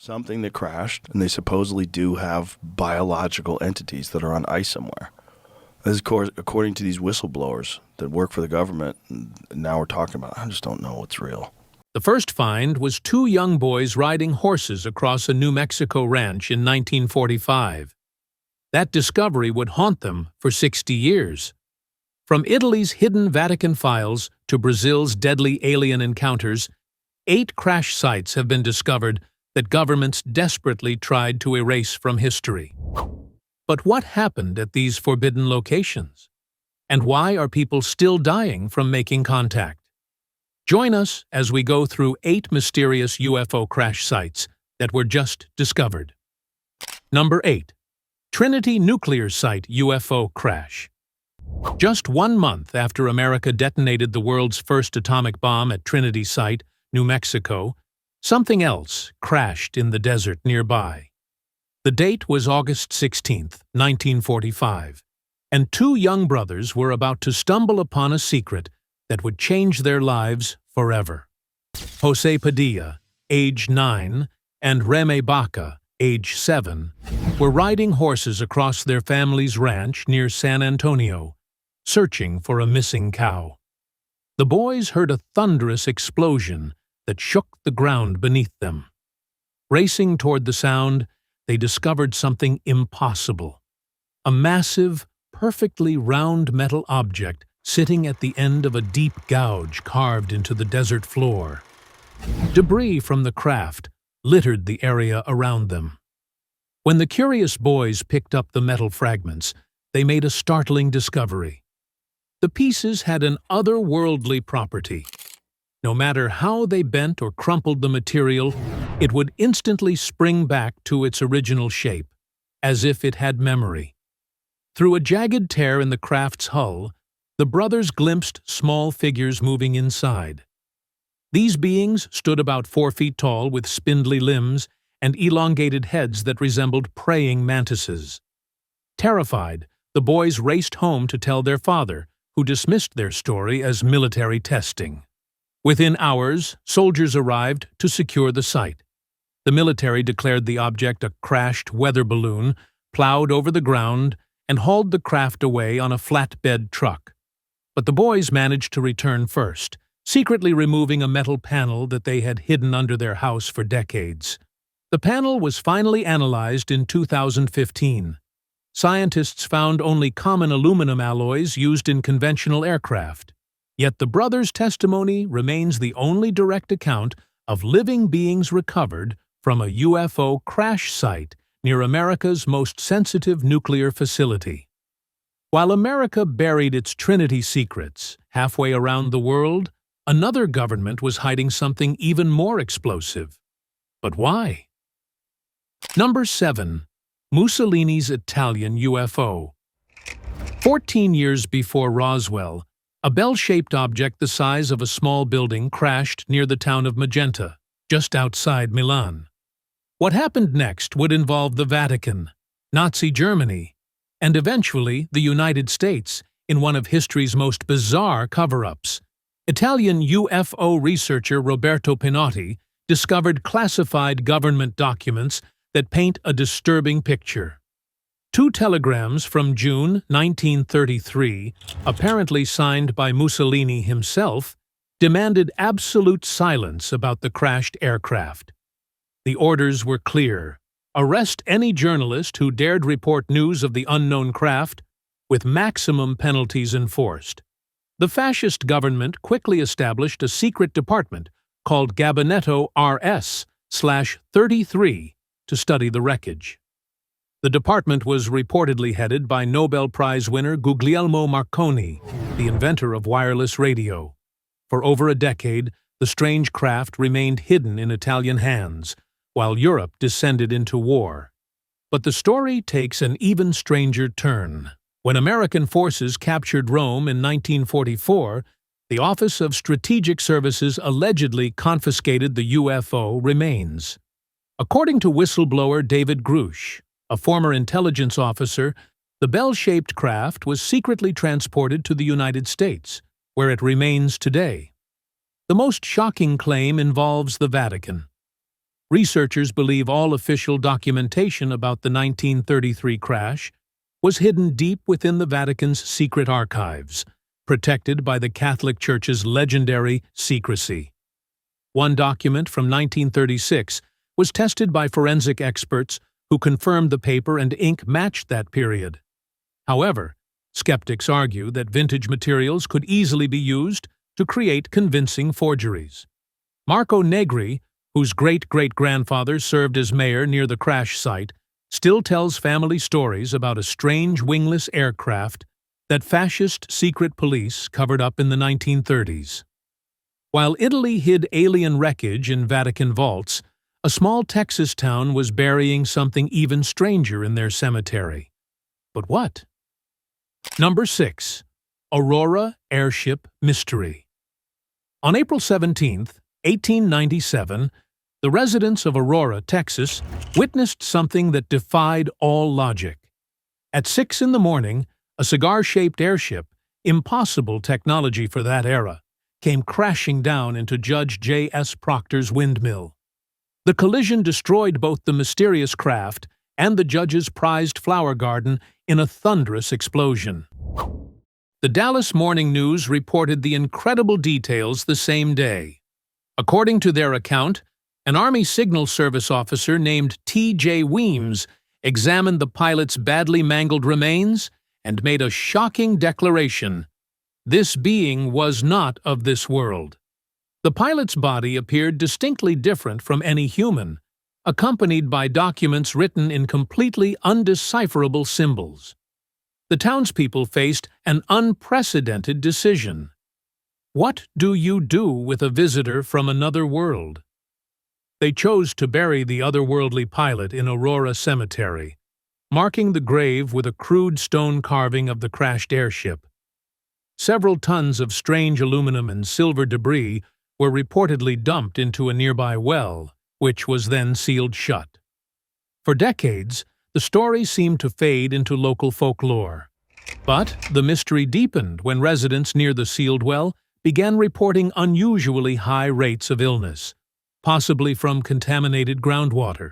something that crashed, and they supposedly do have biological entities that are on ice somewhere. This is according to these whistleblowers that work for the government, and now we're talking about it. I just don't know what's real. The first find was two young boys riding horses across a New Mexico ranch in 1945. That discovery would haunt them for 60 years. From Italy's hidden Vatican files to Brazil's deadly alien encounters, 8 crash sites have been discovered that governments desperately tried to erase from history. But what happened at these forbidden locations? And why are people still dying from making contact? Join us as we go through 8 mysterious UFO crash sites that were just discovered. Number 8. Trinity Nuclear Site UFO Crash. Just 1 month after America detonated the world's first atomic bomb at Trinity Site, New Mexico, something else crashed in the desert nearby. The date was August 16, 1945, and 2 young brothers were about to stumble upon a secret that would change their lives forever. Jose Padilla, age 9, and Reme Baca, age 7, were riding horses across their family's ranch near San Antonio, searching for a missing cow. The boys heard a thunderous explosion that shook the ground beneath them. Racing toward the sound, they discovered something impossible. A massive, perfectly round metal object sitting at the end of a deep gouge carved into the desert floor. Debris from the craft littered the area around them. When the curious boys picked up the metal fragments, they made a startling discovery. The pieces had an otherworldly property. No matter how they bent or crumpled the material, it would instantly spring back to its original shape, as if it had memory. Through a jagged tear in the craft's hull, the brothers glimpsed small figures moving inside. These beings stood about 4 feet tall with spindly limbs and elongated heads that resembled praying mantises. Terrified, the boys raced home to tell their father, who dismissed their story as military testing. Within hours, soldiers arrived to secure the site. The military declared the object a crashed weather balloon, plowed over the ground, and hauled the craft away on a flatbed truck. But the boys managed to return first, secretly removing a metal panel that they had hidden under their house for decades. The panel was finally analyzed in 2015. Scientists found only common aluminum alloys used in conventional aircraft. Yet the brothers' testimony remains the only direct account of living beings recovered from a UFO crash site near America's most sensitive nuclear facility. While America buried its Trinity secrets halfway around the world, another government was hiding something even more explosive. But why? Number 7. Mussolinis Italian UFO. 14 years before Roswell, a bell-shaped object the size of a small building crashed near the town of Magenta, just outside Milan. What happened next would involve the Vatican, Nazi Germany, and eventually the United States in one of history's most bizarre cover-ups. Italian UFO researcher Roberto Pinotti discovered classified government documents that paint a disturbing picture. 2 telegrams from June 1933, apparently signed by Mussolini himself, demanded absolute silence about the crashed aircraft. The orders were clear: arrest any journalist who dared report news of the unknown craft, with maximum penalties enforced. The fascist government quickly established a secret department called Gabinetto RS/33 to study the wreckage. The department was reportedly headed by Nobel Prize winner Guglielmo Marconi, the inventor of wireless radio. For over a decade, the strange craft remained hidden in Italian hands, while Europe descended into war. But the story takes an even stranger turn. When American forces captured Rome in 1944, the Office of Strategic Services allegedly confiscated the UFO remains. According to whistleblower David Grush, a former intelligence officer, the bell-shaped craft was secretly transported to the United States, where it remains today. The most shocking claim involves the Vatican. Researchers believe all official documentation about the 1933 crash was hidden deep within the Vatican's secret archives, protected by the Catholic Church's legendary secrecy. One document from 1936 was tested by forensic experts who confirmed the paper and ink matched that period. However, skeptics argue that vintage materials could easily be used to create convincing forgeries. Marco Negri, whose great-great-grandfather served as mayor near the crash site, still tells family stories about a strange wingless aircraft that fascist secret police covered up in the 1930s. While Italy hid alien wreckage in Vatican vaults, a small Texas town was burying something even stranger in their cemetery. But what? Number 6. Aurora Airship Mystery. On April 17, 1897, the residents of Aurora, Texas, witnessed something that defied all logic. At 6 in the morning, a cigar-shaped airship, impossible technology for that era, came crashing down into Judge J.S. Proctor's windmill. The collision destroyed both the mysterious craft and the judge's prized flower garden in a thunderous explosion. The Dallas Morning News reported the incredible details the same day. According to their account, an Army Signal Service officer named T.J. Weems examined the pilot's badly mangled remains and made a shocking declaration: this being was not of this world. The pilot's body appeared distinctly different from any human, accompanied by documents written in completely undecipherable symbols. The townspeople faced an unprecedented decision. What do you do with a visitor from another world? They chose to bury the otherworldly pilot in Aurora Cemetery, marking the grave with a crude stone carving of the crashed airship. Several tons of strange aluminum and silver debris were reportedly dumped into a nearby well, which was then sealed shut. For decades, the story seemed to fade into local folklore. But the mystery deepened when residents near the sealed well began reporting unusually high rates of illness, possibly from contaminated groundwater.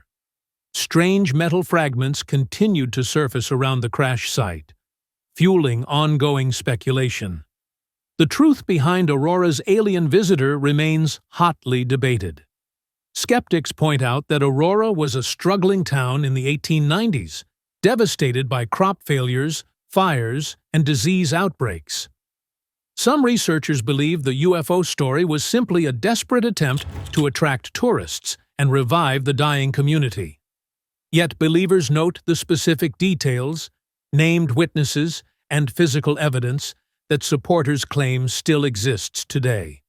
Strange metal fragments continued to surface around the crash site, fueling ongoing speculation. The truth behind Aurora's alien visitor remains hotly debated. Skeptics point out that Aurora was a struggling town in the 1890s, devastated by crop failures, fires, and disease outbreaks. Some researchers believe the UFO story was simply a desperate attempt to attract tourists and revive the dying community. Yet believers note the specific details, named witnesses, and physical evidence that supporters claim still exists today.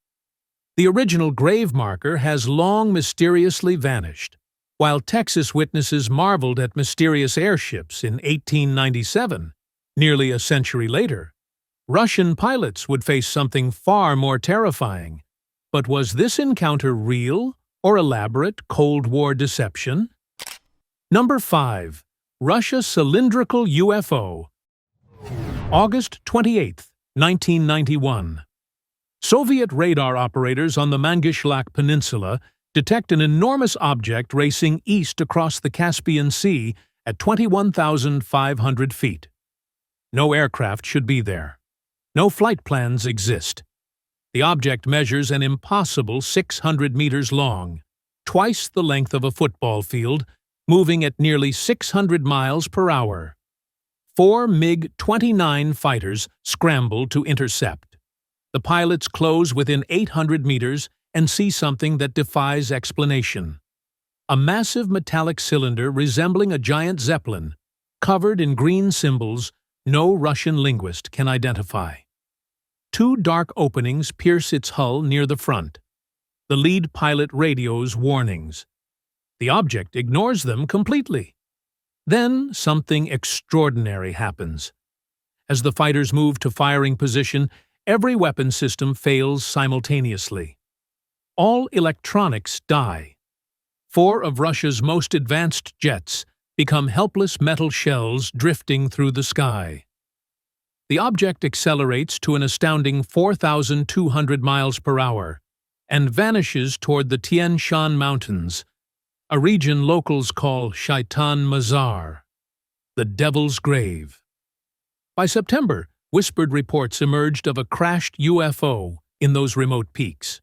The original grave marker has long mysteriously vanished. While Texas witnesses marveled at mysterious airships in 1897, nearly a century later, Russian pilots would face something far more terrifying. But was this encounter real or elaborate Cold War deception? Number 5. Russia Cylindrical UFO. August 28, 1991. Soviet radar operators on the Mangishlak Peninsula detect an enormous object racing east across the Caspian Sea at 21,500 feet. No aircraft should be there. No flight plans exist. The object measures an impossible 600 meters long, twice the length of a football field, moving at nearly 600 miles per hour. 4 MiG-29 fighters scramble to intercept. The pilots close within 800 meters and see something that defies explanation. A massive metallic cylinder resembling a giant zeppelin, covered in green symbols no Russian linguist can identify. 2 dark openings pierce its hull near the front. The lead pilot radios warnings. The object ignores them completely. Then something extraordinary happens. As the fighters move to firing position, every weapon system fails simultaneously. All electronics die. 4 of Russia's most advanced jets become helpless metal shells drifting through the sky. The object accelerates to an astounding 4,200 miles per hour and vanishes toward the Tian Shan Mountains, a region locals call Shaitan Mazar, the Devil's Grave. By September, whispered reports emerged of a crashed UFO in those remote peaks.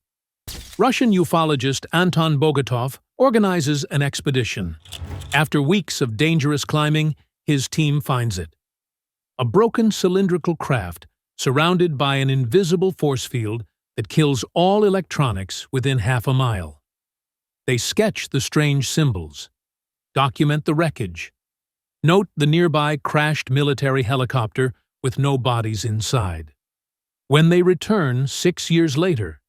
Russian ufologist Anton Bogatov organizes an expedition. After weeks of dangerous climbing, his team finds it. A broken cylindrical craft surrounded by an invisible force field that kills all electronics within half a mile. They sketch the strange symbols, document the wreckage, note the nearby crashed military helicopter with no bodies inside. When they return 6 years later,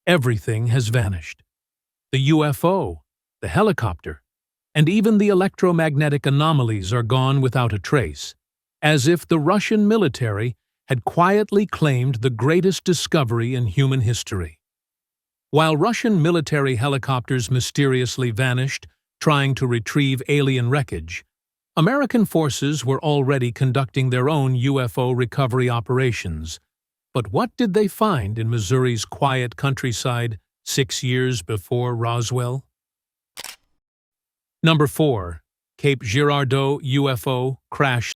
everything has vanished. The UFO, the helicopter, and even the electromagnetic anomalies are gone without a trace, as if the Russian military had quietly claimed the greatest discovery in human history. While Russian military helicopters mysteriously vanished, trying to retrieve alien wreckage, American forces were already conducting their own UFO recovery operations. But what did they find in Missouri's quiet countryside 6 years before Roswell? Number 4. Cape Girardeau UFO crash.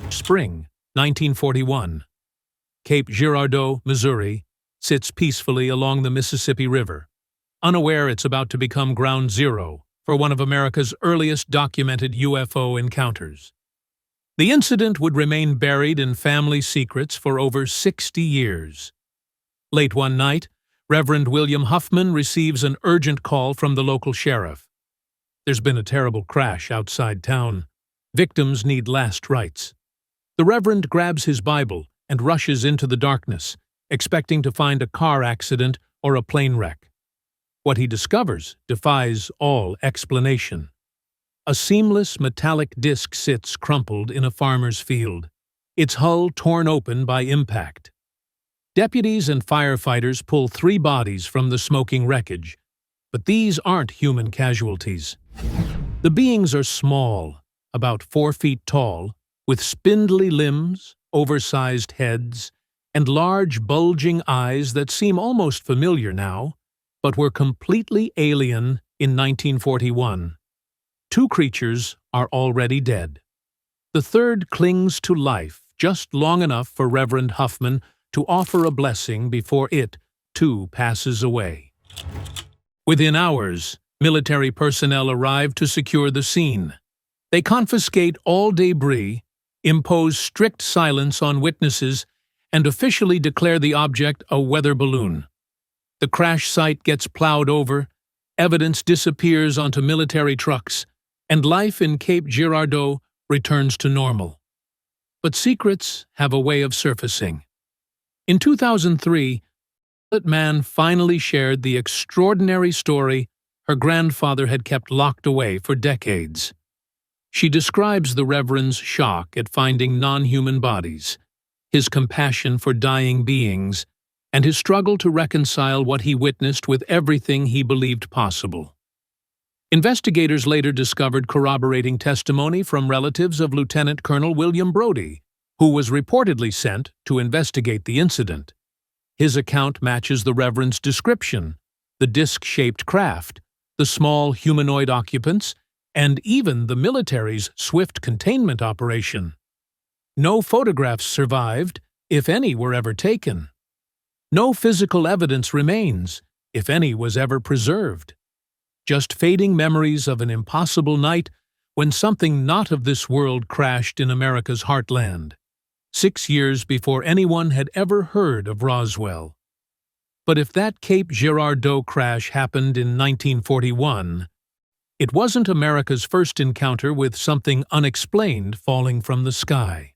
Spring, 1941. Cape Girardeau, Missouri, sits peacefully along the Mississippi River, unaware it's about to become ground zero for one of America's earliest documented UFO encounters. The incident would remain buried in family secrets for over 60 years. Late one night, Reverend William Huffman receives an urgent call from the local sheriff. There's been a terrible crash outside town. Victims need last rites. The Reverend grabs his Bible and rushes into the darkness, expecting to find a car accident or a plane wreck. What he discovers defies all explanation. A seamless metallic disc sits crumpled in a farmer's field, its hull torn open by impact. Deputies and firefighters pull 3 bodies from the smoking wreckage, but these aren't human casualties. The beings are small, about 4 feet tall, with spindly limbs, oversized heads, and large bulging eyes that seem almost familiar now, but were completely alien in 1941. 2 creatures are already dead. The third clings to life just long enough for Reverend Huffman to offer a blessing before it, too, passes away. Within hours, military personnel arrive to secure the scene. They confiscate all debris, impose strict silence on witnesses, and officially declare the object a weather balloon. The crash site gets plowed over, evidence disappears onto military trucks, and life in Cape Girardeau returns to normal. But secrets have a way of surfacing. In 2003, a man finally shared the extraordinary story her grandfather had kept locked away for decades. She describes the Reverend's shock at finding non-human bodies, his compassion for dying beings, and his struggle to reconcile what he witnessed with everything he believed possible. Investigators later discovered corroborating testimony from relatives of Lieutenant Colonel William Brodie, who was reportedly sent to investigate the incident. His account matches the Reverend's description: the disc-shaped craft, the small humanoid occupants, and even the military's swift containment operation. No photographs survived, if any were ever taken. No physical evidence remains, if any was ever preserved. Just fading memories of an impossible night when something not of this world crashed in America's heartland, 6 years before anyone had ever heard of Roswell. But if that Cape Girardeau crash happened in 1941, it wasn't America's first encounter with something unexplained falling from the sky.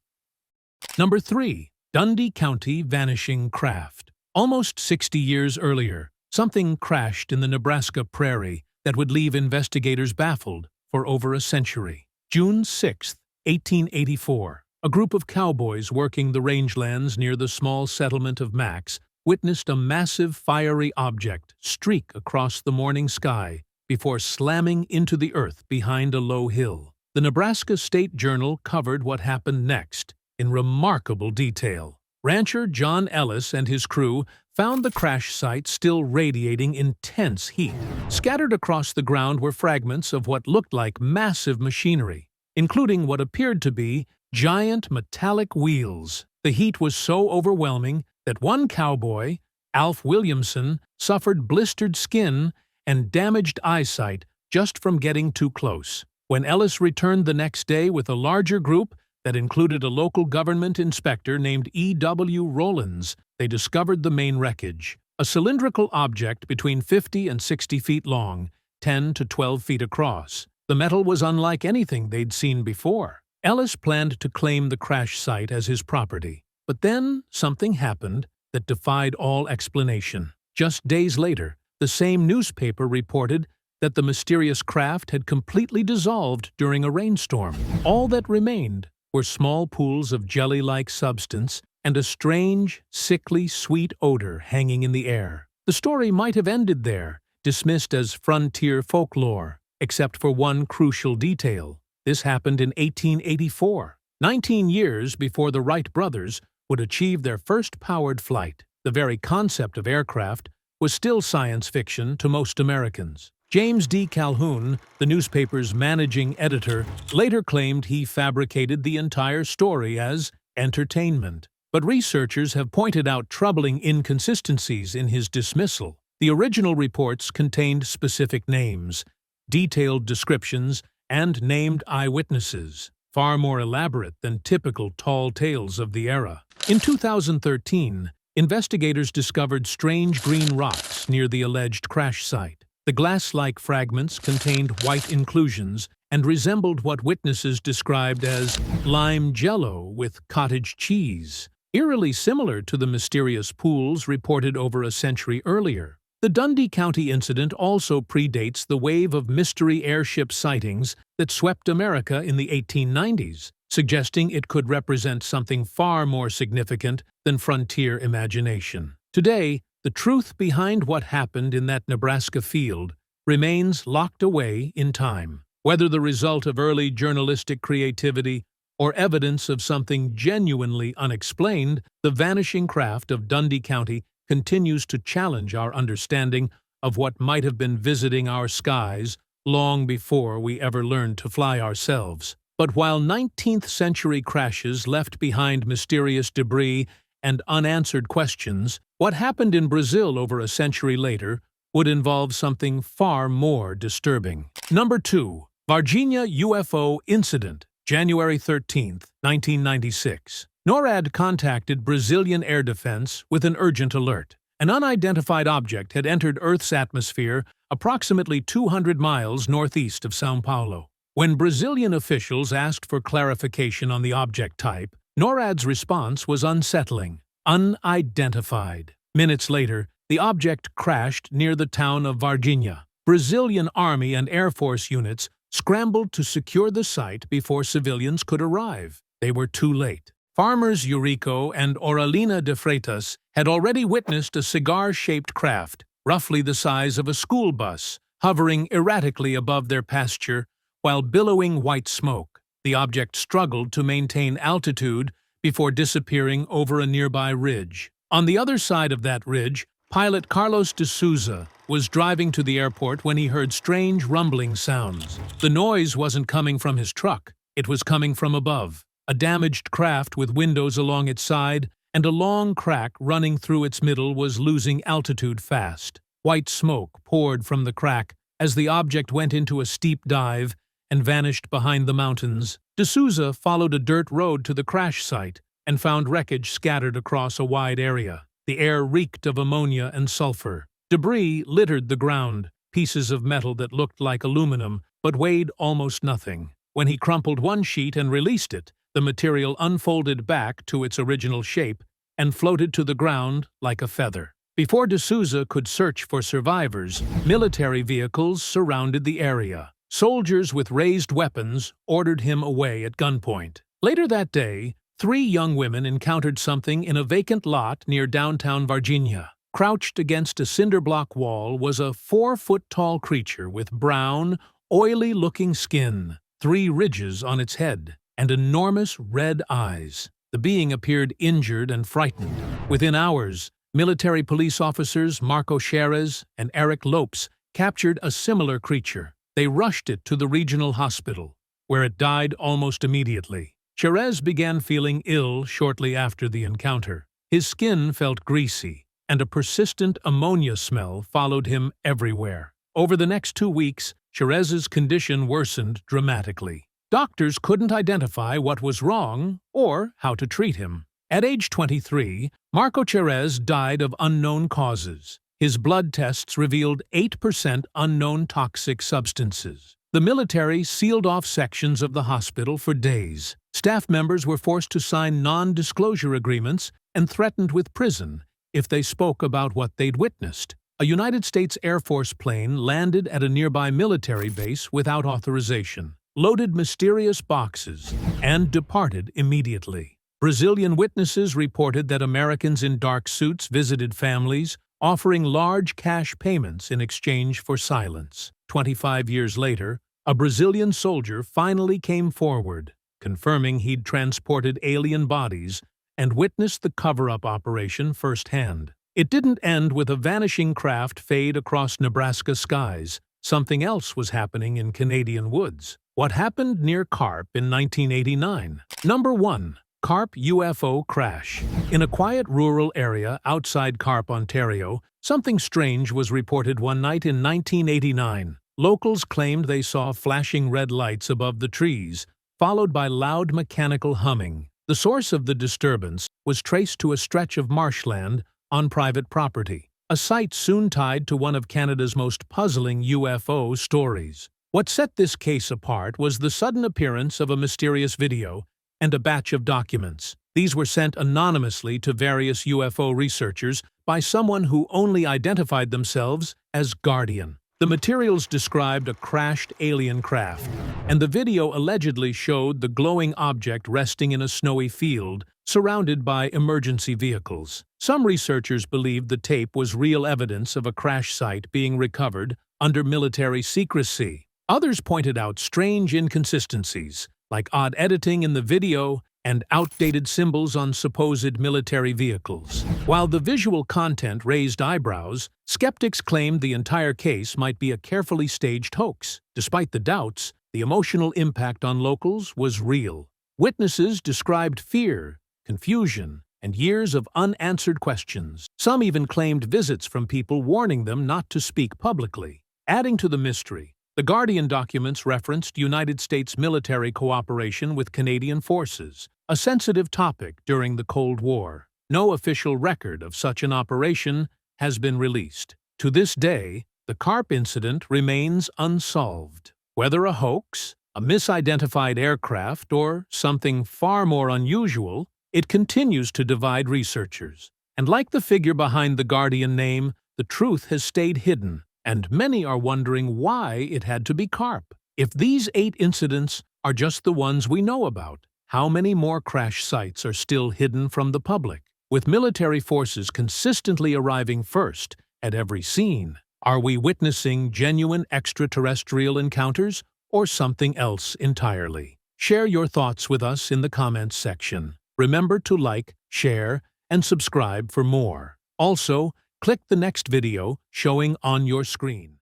Number 3. Dundy County Vanishing Craft. Almost 60 years earlier, something crashed in the Nebraska prairie that would leave investigators baffled for over a century. June 6, 1884, a group of cowboys working the rangelands near the small settlement of Max witnessed a massive fiery object streak across the morning sky before slamming into the earth behind a low hill. The Nebraska State Journal covered what happened next in remarkable detail. Rancher John Ellis and his crew found the crash site still radiating intense heat. Scattered across the ground were fragments of what looked like massive machinery, including what appeared to be giant metallic wheels. The heat was so overwhelming that one cowboy, Alf Williamson, suffered blistered skin and damaged eyesight just from getting too close. When Ellis returned the next day with a larger group that included a local government inspector named E.W. Rollins, they discovered the main wreckage, a cylindrical object between 50 and 60 feet long, 10 to 12 feet across. The metal was unlike anything they'd seen before. Ellis planned to claim the crash site as his property. But then something happened that defied all explanation. Just days later, the same newspaper reported that the mysterious craft had completely dissolved during a rainstorm. All that remained were small pools of jelly-like substance and a strange, sickly, sweet odor hanging in the air. The story might have ended there, dismissed as frontier folklore, except for one crucial detail. This happened in 1884, 19 years before the Wright brothers would achieve their first powered flight. The very concept of aircraft was still science fiction to most Americans. James D. Calhoun, the newspaper's managing editor, later claimed he fabricated the entire story as entertainment. But researchers have pointed out troubling inconsistencies in his dismissal. The original reports contained specific names, detailed descriptions, and named eyewitnesses, far more elaborate than typical tall tales of the era. In 2013, investigators discovered strange green rocks near the alleged crash site. The glass-like fragments contained white inclusions and resembled what witnesses described as lime jello with cottage cheese, eerily similar to the mysterious pools reported over a century earlier. The Dundy County incident also predates the wave of mystery airship sightings that swept America in the 1890s, suggesting it could represent something far more significant than frontier imagination. Today, the truth behind what happened in that Nebraska field remains locked away in time. Whether the result of early journalistic creativity or evidence of something genuinely unexplained, the vanishing craft of Dundy County continues to challenge our understanding of what might have been visiting our skies long before we ever learned to fly ourselves. But while 19th-century crashes left behind mysterious debris and unanswered questions, what happened in Brazil over a century later would involve something far more disturbing. Number 2. Varginha UFO Incident, January 13, 1996. NORAD contacted Brazilian Air Defense with an urgent alert. An unidentified object had entered Earth's atmosphere approximately 200 miles northeast of São Paulo. When Brazilian officials asked for clarification on the object type, NORAD's response was unsettling: unidentified. Minutes later, the object crashed near the town of Varginha. Brazilian Army and Air Force units scrambled to secure the site before civilians could arrive. They were too late. Farmers Eurico and Aurelina de Freitas had already witnessed a cigar-shaped craft, roughly the size of a school bus, hovering erratically above their pasture while billowing white smoke. The object struggled to maintain altitude before disappearing over a nearby ridge. On the other side of that ridge, pilot Carlos de Souza was driving to the airport when he heard strange rumbling sounds. The noise wasn't coming from his truck. It was coming from above. A damaged craft with windows along its side and a long crack running through its middle was losing altitude fast. White smoke poured from the crack as the object went into a steep dive and vanished behind the mountains. De Souza followed a dirt road to the crash site and found wreckage scattered across a wide area. The air reeked of ammonia and sulfur. Debris littered the ground, pieces of metal that looked like aluminum but weighed almost nothing. When he crumpled one sheet and released it, the material unfolded back to its original shape and floated to the ground like a feather. Before de Souza could search for survivors, military vehicles surrounded the area. Soldiers with raised weapons ordered him away at gunpoint. Later that day, 3 young women encountered something in a vacant lot near downtown Varginha. Crouched against a cinder block wall was a 4-foot-tall creature with brown, oily-looking skin, 3 ridges on its head, and enormous red eyes. The being appeared injured and frightened. Within hours, Military police officers Marco Cherez and Eric Lopes captured a similar creature. They rushed it to the regional hospital, where it died almost immediately. Cherez began feeling ill shortly after the encounter. His skin felt greasy, and a persistent ammonia smell followed him everywhere. Over the next 2 weeks, Cherez's condition worsened dramatically. Doctors couldn't identify what was wrong or how to treat him. At age 23, Marco Cherez died of unknown causes. His blood tests revealed 8% unknown toxic substances. The military sealed off sections of the hospital for days. Staff members were forced to sign non-disclosure agreements and threatened with prison if they spoke about what they'd witnessed. A United States Air Force plane landed at a nearby military base without authorization, loaded mysterious boxes, and departed immediately. Brazilian witnesses reported that Americans in dark suits visited families, offering large cash payments in exchange for silence. 25 years later, a Brazilian soldier finally came forward, confirming he'd transported alien bodies and witnessed the cover-up operation firsthand. It didn't end with a vanishing craft fade across Nebraska skies. Something else was happening in Canadian woods. What happened near Carp in 1989? Number 1. Carp UFO crash. In a quiet rural area outside Carp, Ontario, something strange was reported one night in 1989. Locals claimed they saw flashing red lights above the trees, followed by loud mechanical humming. The source of the disturbance was traced to a stretch of marshland on private property, a site soon tied to one of Canada's most puzzling UFO stories. What set this case apart was the sudden appearance of a mysterious video and a batch of documents. These were sent anonymously to various UFO researchers by someone who only identified themselves as Guardian. The materials described a crashed alien craft, and the video allegedly showed the glowing object resting in a snowy field, surrounded by emergency vehicles. Some researchers believed the tape was real evidence of a crash site being recovered under military secrecy. Others pointed out strange inconsistencies, like odd editing in the video and outdated symbols on supposed military vehicles. While the visual content raised eyebrows, skeptics claimed the entire case might be a carefully staged hoax. Despite the doubts, the emotional impact on locals was real. Witnesses described fear, confusion, and years of unanswered questions. Some even claimed visits from people warning them not to speak publicly. Adding to the mystery, the Guardian documents referenced United States military cooperation with Canadian forces, a sensitive topic during the Cold War. No official record of such an operation has been released. To this day, the Carp incident remains unsolved. Whether a hoax, a misidentified aircraft, or something far more unusual, it continues to divide researchers. And like the figure behind the Guardian name, the truth has stayed hidden, and many are wondering why it had to be Carp. If these 8 incidents are just the ones we know about, how many more crash sites are still hidden from the public? With military forces consistently arriving first at every scene, are we witnessing genuine extraterrestrial encounters or something else entirely? Share your thoughts with us in the comments section. Remember to like, share, and subscribe for more. Also, click the next video showing on your screen.